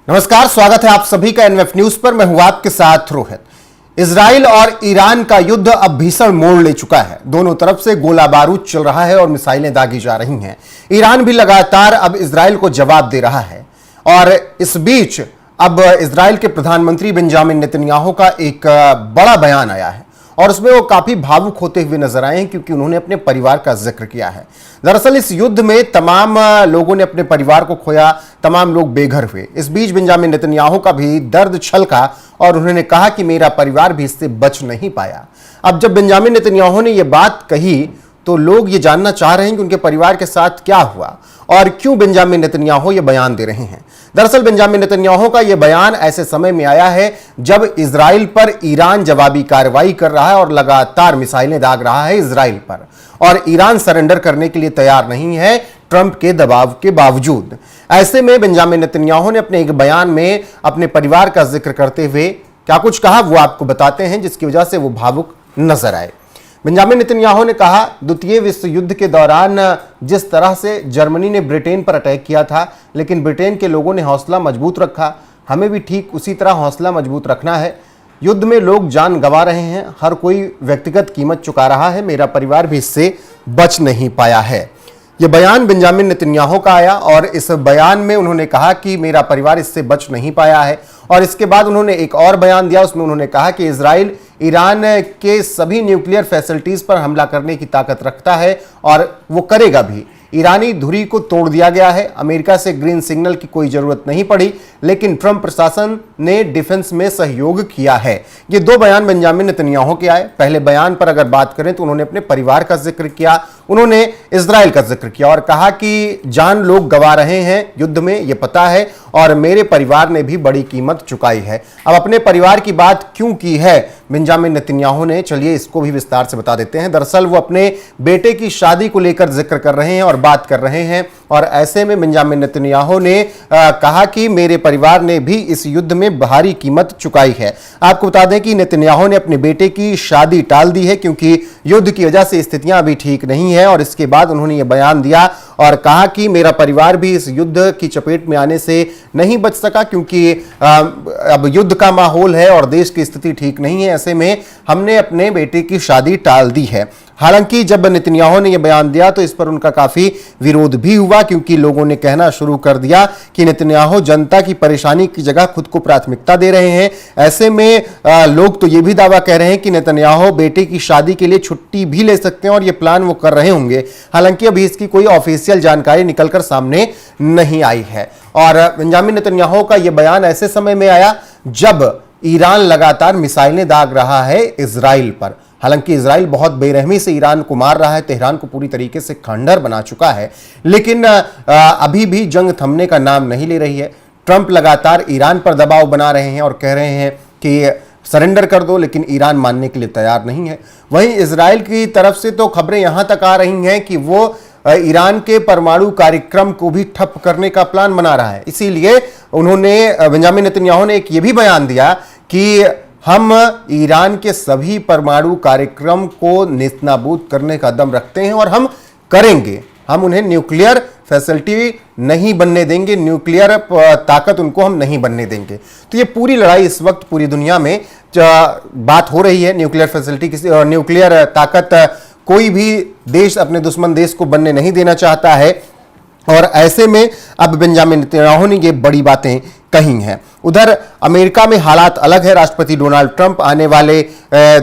नमस्कार, स्वागत है आप सभी का एनएफ न्यूज पर। मैं हूं आपके साथ रोहित। इजराइल और ईरान का युद्ध अब भीषण मोड़ ले चुका है। दोनों तरफ से गोला बारूद चल रहा है और मिसाइलें दागी जा रही हैं। ईरान भी लगातार अब इजराइल को जवाब दे रहा है और इस बीच अब इजराइल के प्रधानमंत्री बेंजामिन नेतन्याहू का एक बड़ा बयान आया है और उसमें वो काफी भावुक होते हुए नजर आए हैं क्योंकि उन्होंने अपने परिवार का जिक्र किया है। दरअसल इस युद्ध में तमाम लोगों ने अपने परिवार को खोया, तमाम लोग बेघर हुए। इस बीच बेंजामिन नेतन्याहू का भी दर्द छलका और उन्होंने कहा कि मेरा परिवार भी इससे बच नहीं पाया। अब जब बेंजामिन नेतन्याहू ने यह बात कही तो लोग ये जानना चाह रहे हैं कि उनके परिवार के साथ क्या हुआ और क्यों बेंजामिन नेतन्याहू ये बयान दे रहे हैं। दरअसल बेंजामिन नेतन्याहू का यह बयान ऐसे समय में आया है जब इजराइल पर ईरान जवाबी कार्रवाई कर रहा है और लगातार मिसाइलें दाग रहा है इजराइल पर, और ईरान सरेंडर करने के लिए तैयार नहीं है ट्रंप के दबाव के बावजूद। ऐसे में बेंजामिन नेतन्याहू ने अपने एक बयान में अपने परिवार का जिक्र करते हुए क्या कुछ कहा वो आपको बताते हैं, जिसकी वजह से वो भावुक नजर आए। बेंजामिन नेतन्याहू ने कहा, द्वितीय विश्व युद्ध के दौरान जिस तरह से जर्मनी ने ब्रिटेन पर अटैक किया था, लेकिन ब्रिटेन के लोगों ने हौसला मजबूत रखा, हमें भी ठीक उसी तरह हौसला मजबूत रखना है। युद्ध में लोग जान गंवा रहे हैं, हर कोई व्यक्तिगत कीमत चुका रहा है, मेरा परिवार भी इससे बच नहीं पाया है। यह बयान बेंजामिन नेतन्याहू का आया और इस बयान में उन्होंने कहा कि मेरा परिवार इससे बच नहीं पाया है। और इसके बाद उन्होंने एक और बयान दिया, उसमें उन्होंने कहा कि इजराइल ईरान के सभी न्यूक्लियर फैसिलिटीज पर हमला करने की ताकत रखता है और वो करेगा भी। ईरानी धुरी को तोड़ दिया गया है, अमेरिका से ग्रीन सिग्नल की कोई जरूरत नहीं पड़ी, लेकिन ट्रंप प्रशासन ने डिफेंस में सहयोग किया है। ये दो बयान बेंजामिन नेतन्याहू के आए। पहले बयान पर अगर बात करें तो उन्होंने अपने परिवार का जिक्र किया, उन्होंने इजराइल का जिक्र किया और कहा कि जान लोग गंवा रहे हैं युद्ध में, ये पता है, और मेरे परिवार ने भी बड़ी कीमत चुकाई है। अब अपने परिवार की बात क्यों की है बेंजामिन नेतन्याहू ने, चलिए इसको भी विस्तार से बता देते हैं। दरअसल वो अपने बेटे की शादी को लेकर जिक्र कर रहे हैं और बात कर रहे हैं, और ऐसे में बेंजामिन नेतन्याहू ने कहा कि मेरे परिवार ने भी इस युद्ध में भारी कीमत चुकाई है। आपको बता दें कि नेतन्याहू ने अपने बेटे की शादी टाल दी है क्योंकि युद्ध की वजह से स्थितियां अभी ठीक नहीं है, और इसके बाद उन्होंने यह बयान दिया और कहा कि मेरा परिवार भी इस युद्ध की चपेट में आने से नहीं बच सका क्योंकि अब युद्ध का माहौल है और देश की स्थिति ठीक नहीं है। ऐसे में हमने अपने बेटे की शादी टाल दी है। हालांकि जब नेतन्याहू ने यह बयान दिया तो इस पर उनका काफी विरोध भी हुआ क्योंकि लोगों ने कहना शुरू कर दिया कि नेतन्याहू जनता की परेशानी की जगह खुद को प्राथमिकता दे रहे हैं। ऐसे में लोग तो यह भी दावा कह रहे हैं कि नेतन्याहू बेटे की शादी के लिए छुट्टी भी ले सकते हैं और यह प्लान वो कर रहे होंगे। हालांकि अभी इसकी कोई ऑफिशियल जानकारी निकलकर सामने नहीं आई है। और बेंजामिन नेतन्याहू का यह बयान ऐसे समय में आया जब ईरान लगातार मिसाइलें दाग रहा है इजराइल पर। हालांकि इजराइल बहुत बेरहमी से ईरान को मार रहा है, तेहरान को पूरी तरीके से खंडहर बना चुका है, लेकिन अभी भी जंग थमने का नाम नहीं ले रही है। ट्रंप लगातार ईरान पर दबाव बना रहे हैं और कह रहे हैं कि सरेंडर कर दो, लेकिन ईरान मानने के लिए तैयार नहीं है। वहीं इजराइल की तरफ से तो खबरें यहां तक आ रही हैं कि वो ईरान के परमाणु कार्यक्रम को भी ठप करने का प्लान बना रहा है। इसीलिए उन्होंने बेंजामिन नेतन्याहू ने एक ये भी बयान दिया कि हम ईरान के सभी परमाणु कार्यक्रम को नेस्तनाबूद करने का दम रखते हैं और हम करेंगे। हम उन्हें न्यूक्लियर फैसिलिटी नहीं बनने देंगे, न्यूक्लियर ताकत उनको हम नहीं बनने देंगे। तो ये पूरी लड़ाई इस वक्त पूरी दुनिया में बात हो रही है। न्यूक्लियर फैसिलिटी किसी न्यूक्लियर ताकत कोई भी देश अपने दुश्मन देश को बनने नहीं देना चाहता है, और ऐसे में अब बेंजामिन नेतन्याहू ने ये बड़ी बातें कही हैं। उधर अमेरिका में हालात अलग है। राष्ट्रपति डोनाल्ड ट्रंप आने वाले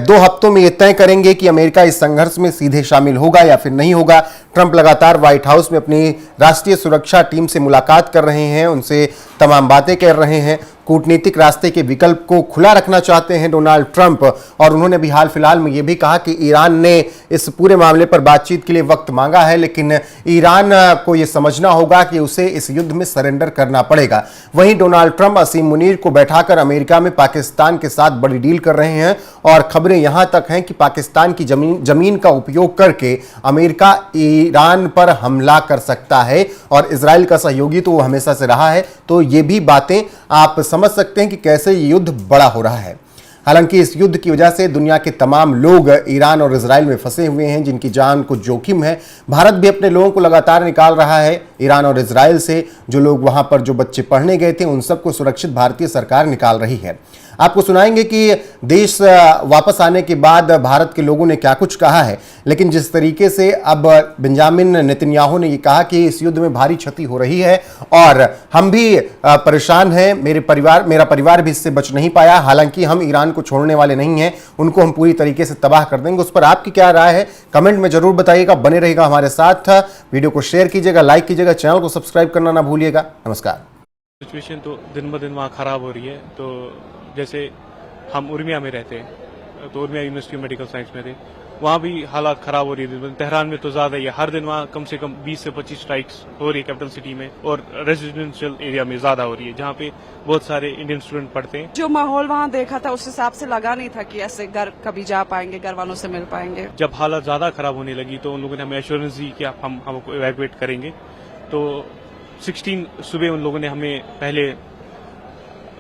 2 हफ्तों में यह तय करेंगे कि अमेरिका इस संघर्ष में सीधे शामिल होगा या फिर नहीं होगा। ट्रंप लगातार व्हाइट हाउस में अपनी राष्ट्रीय सुरक्षा टीम से मुलाकात कर रहे हैं, उनसे तमाम बातें कर रहे हैं। कूटनीतिक रास्ते के विकल्प को खुला रखना चाहते हैं डोनाल्ड ट्रंप, और उन्होंने भी हाल फिलहाल में यह भी कहा कि ईरान ने इस पूरे मामले पर बातचीत के लिए वक्त मांगा है, लेकिन ईरान को यह समझना होगा कि उसे इस युद्ध में सरेंडर करना पड़ेगा। वहीं डोनाल्ड ट्रंप असीम मुनीर को बैठाकर अमेरिका में पाकिस्तान के साथ बड़ी डील कर रहे हैं, और खबरें यहां तक हैं कि पाकिस्तान की जमीन का उपयोग करके अमेरिका ईरान पर हमला कर सकता है, और इजराइल का सहयोगी तो वो हमेशा से रहा है। तो ये भी बातें आप समझ सकते हैं कि कैसे ये युद्ध बड़ा हो रहा है। हालांकि इस युद्ध की वजह से दुनिया के तमाम लोग ईरान और इजराइल में फंसे हुए हैं, जिनकी जान को जोखिम है। भारत भी अपने लोगों को लगातार निकाल रहा है। ईरान और इजराइल से जो लोग वहां पर जो बच्चे पढ़ने गए थे, उन सबको सुरक्षित भारतीय सरकार निकाल रही है। आपको सुनाएंगे कि देश वापस आने के बाद भारत के लोगों ने क्या कुछ कहा है। लेकिन जिस तरीके से अब बेंजामिन नेतन्याहू ने ये कहा कि इस युद्ध में भारी क्षति हो रही है और हम भी परेशान हैं, मेरा परिवार भी इससे बच नहीं पाया। हालांकि हम ईरान को छोड़ने वाले नहीं हैं, उनको हम पूरी तरीके से तबाह कर देंगे। उस पर आपकी क्या राय है, कमेंट में जरूर बताइएगा। बने रहेगा हमारे साथ, वीडियो को शेयर कीजिएगा, लाइक कीजिएगा, चैनल को सब्सक्राइब करना ना भूलिएगा। नमस्कार। सिचुएशन तो दिन ब दिन वहाँ खराब हो रही है। तो जैसे हम उर्मिया में रहते हैं, तो उर्मिया यूनिवर्सिटी मेडिकल साइंस में थे, वहाँ भी हालात खराब हो रही है। तेहरान में तो ज्यादा ही है, हर दिन वहाँ कम से कम 20 से 25 स्ट्राइक्स हो रही है कैपिटल सिटी में, और रेजिडेंशियल एरिया में ज्यादा हो रही है, जहाँ पे बहुत सारे इंडियन स्टूडेंट पढ़ते हैं। जो माहौल वहाँ देखा था उस हिसाब से लगा नहीं था कि ऐसे घर कभी जा पाएंगे, घर वालों से मिल पाएंगे। जब हालात ज्यादा खराब होने लगी तो उन लोगों ने हमें एश्योरेंस दी कि आप हमको इवैक्यूएट करेंगे। तो 16 सुबह उन लोगों ने हमें पहले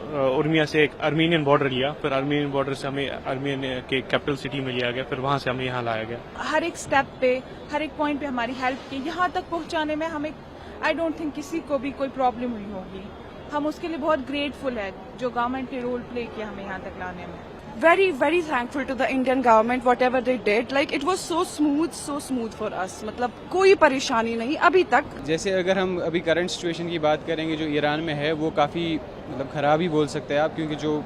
उर्मिया से एक आर्मीनियन बॉर्डर लिया, फिर आर्मीनियन बॉर्डर से हमें आर्मीनियन के कैपिटल सिटी में लिया गया, फिर वहां से हमें यहाँ लाया गया। हर एक स्टेप पे, हर एक पॉइंट पे हमारी हेल्प की। यहाँ तक पहुँचाने में हमें आई डोंट थिंक किसी को भी कोई प्रॉब्लम हुई होगी। हम उसके लिए बहुत ग्रेटफुल है जो गवर्नमेंट ने रोल प्ले किया हमें यहाँ तक लाने में। Very, very thankful to the Indian government, whatever they did. Like it was so smooth for us. मतलब कोई परेशानी नहीं अभी तक। जैसे अगर हम अभी करंट सिचुएशन की बात करेंगे जो ईरान में है, वो काफ़ी मतलब ख़राब ही बोल सकते हैं आप, क्योंकि जो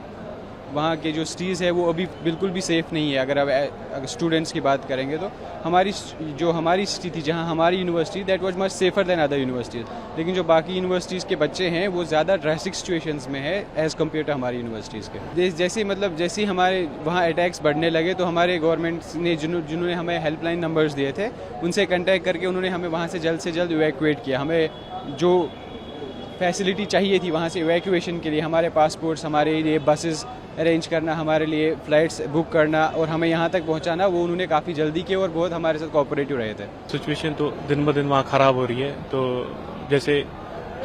वहाँ के जो सिटीज़ है वो अभी बिल्कुल भी सेफ़ नहीं है। अगर स्टूडेंट्स की बात करेंगे तो हमारी सिटी थी जहाँ हमारी university, that was much safer than other universities. लेकिन जो बाकी यूनिवर्सिटीज़ के बच्चे हैं वो ज़्यादा ड्रेस्टिक सिचुएशंस में है एज़ कम्पेयर टू हमारी यूनिवर्सिटीज़ के। जैसे हमारे वहाँ अटैक्स बढ़ने लगे तो हमारे गवर्नमेंट ने जिन्होंने हमें हेल्पलाइन नंबर्स दिए थे, उनसे कॉन्टैक्ट करके उन्होंने हमें वहाँ से जल्द इवैक्यूएट किया। हमें जो फैसिलिटी चाहिए थी वहाँ से इवैक्यूएशन के लिए, हमारे पासपोर्ट्स, हमारे लिए बसेस अरेंज करना, हमारे लिए फ़्लाइट्स बुक करना और हमें यहाँ तक पहुँचाना, वो उन्होंने काफ़ी जल्दी किया और बहुत हमारे साथ कोऑपरेटिव रहे थे। सिचुएशन तो दिन ब दिन वहाँ खराब हो रही है। तो जैसे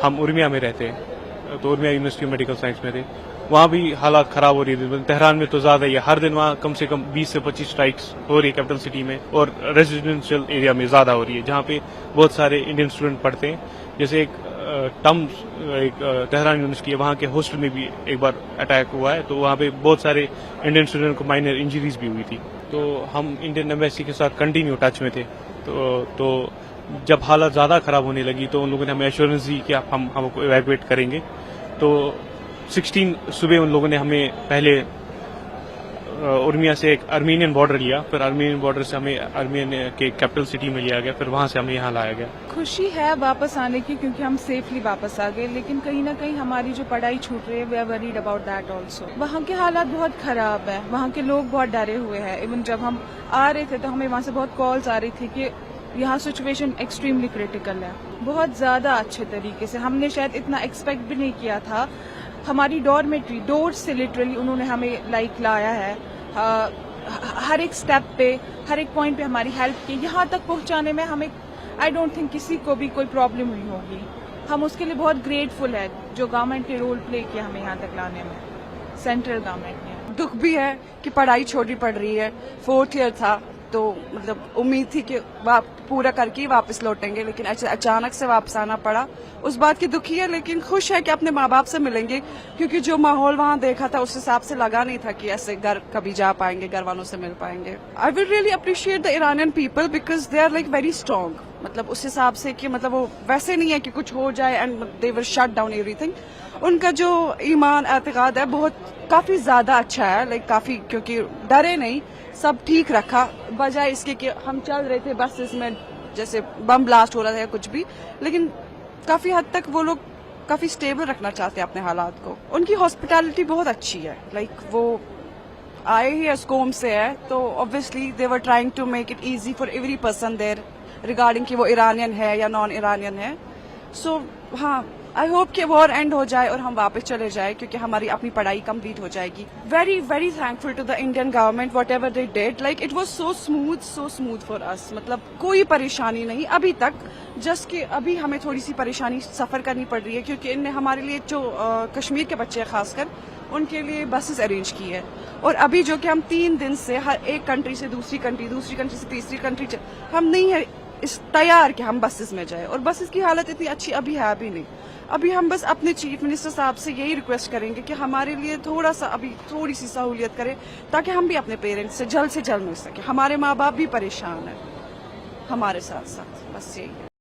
हम उर्मिया में रहते हैं, तो उर्मिया यूनिवर्सिटी मेडिकल साइंस में थे, वहाँ भी हालात खराब हो रही है। तेहरान में तो ज्यादा ही है, हर दिन वहाँ कम से कम 20 से 25 स्ट्राइक्स हो रही है कैपिटल सिटी में, और रेजिडेंशियल एरिया में ज्यादा हो रही है, जहाँ पे बहुत सारे इंडियन स्टूडेंट पढ़ते हैं। जैसे एक तेहरान यूनिवर्सिटी है, वहाँ के हॉस्टल में भी एक बार अटैक हुआ है, तो वहाँ पे बहुत सारे इंडियन स्टूडेंट को माइनर इंजरीज भी हुई थी। तो हम इंडियन एम्बेसी के साथ कंटिन्यू टच में थे। तो जब हालत ज्यादा खराब होने लगी तो उन लोगों ने हमें एश्योरेंस दी कि आप हमको इवैक्यूएट करेंगे। तो 16 सुबह उन लोगों ने हमें पहले उर्मिया से एक आर्मीनियन बॉर्डर लिया, फिर आर्मीनियन बॉर्डर से हमें आर्मीनियन के कैपिटल सिटी में लिया गया, फिर वहां से हमें यहाँ लाया गया। खुशी है वापस आने की क्योंकि हम सेफली वापस आ गए, लेकिन कहीं ना कहीं हमारी जो पढ़ाई छूट रही है, we are worried about that also. वहाँ के हालात बहुत खराब है, वहाँ के लोग बहुत डरे हुए हैं। इवन जब हम आ रहे थे तो हमें वहाँ से बहुत कॉल्स आ रही थी कि यहाँ सिचुएशन एक्सट्रीमली क्रिटिकल है। बहुत ज्यादा अच्छे तरीके से, हमने शायद इतना एक्सपेक्ट भी नहीं किया था। हमारी डॉर्मेट्री डोर से लिटरली उन्होंने हमें लाया है। हर एक स्टेप पे, हर एक पॉइंट पे हमारी हेल्प की। यहाँ तक पहुँचाने में हमें आई डोंट थिंक किसी को भी कोई प्रॉब्लम हुई होगी। हम उसके लिए बहुत ग्रेटफुल है जो गवर्नमेंट ने रोल प्ले किया हमें यहाँ तक लाने में, सेंट्रल गवर्नमेंट ने। दुख भी है कि पढ़ाई छोटी पड़ रही है, 4th ईयर था तो मतलब उम्मीद थी कि पूरा करके ही वापस लौटेंगे, लेकिन अचानक से वापस आना पड़ा। उस बात की दुखी है, लेकिन खुश है कि अपने माँ बाप से मिलेंगे, क्योंकि जो माहौल वहाँ देखा था उस हिसाब से लगा नहीं था कि ऐसे घर कभी जा पाएंगे, घर वालों से मिल पाएंगे। I will really appreciate the Iranian people because they are like very strong. मतलब उस हिसाब से कि मतलब वो वैसे नहीं है कि कुछ हो जाए and they will shut down everything. उनका जो ईमान एतकाद है बहुत काफी ज्यादा अच्छा है, लाइक काफी, क्योंकि डरे नहीं, सब ठीक रखा। बजाय इसके कि हम चल रहे थे बस इसमें जैसे बम ब्लास्ट हो रहा था या कुछ भी, लेकिन काफी हद तक वो लोग काफी स्टेबल रखना चाहते हैं अपने हालात को। उनकी हॉस्पिटैलिटी बहुत अच्छी है, लाइक वो आए ही एस्कोम से है तो obviously they were trying to make it easy for every person there regarding कि वो ईरानियन है या नॉन ईरानियन है। सो हाँ, आई होप कि वॉर एंड हो जाए और हम वापस चले जाए, क्योंकि हमारी अपनी पढ़ाई कंप्लीट हो जाएगी। Very, very thankful to the Indian government, whatever they did. Like it was so smooth for us. मतलब कोई परेशानी नहीं अभी तक, जस्ट कि अभी हमें थोड़ी सी परेशानी सफर करनी पड़ रही है, क्योंकि इनने हमारे लिए जो कश्मीर के बच्चे हैं खासकर, उनके लिए बसेस अरेंज की है। और अभी जो कि हम 3 दिन से हर एक कंट्री से दूसरी कंट्री से तीसरी कंट्री, हम नहीं है इस तैयार कि हम बसेस में जाए, और बसेस की हालत इतनी अच्छी अभी है भी नहीं। अभी हम बस अपने चीफ मिनिस्टर साहब से यही रिक्वेस्ट करेंगे कि हमारे लिए थोड़ा सा अभी थोड़ी सी सहूलियत करें, ताकि हम भी अपने पेरेंट्स से जल्द मिल सके। हमारे माँ बाप भी परेशान है हमारे साथ साथ, बस यही है।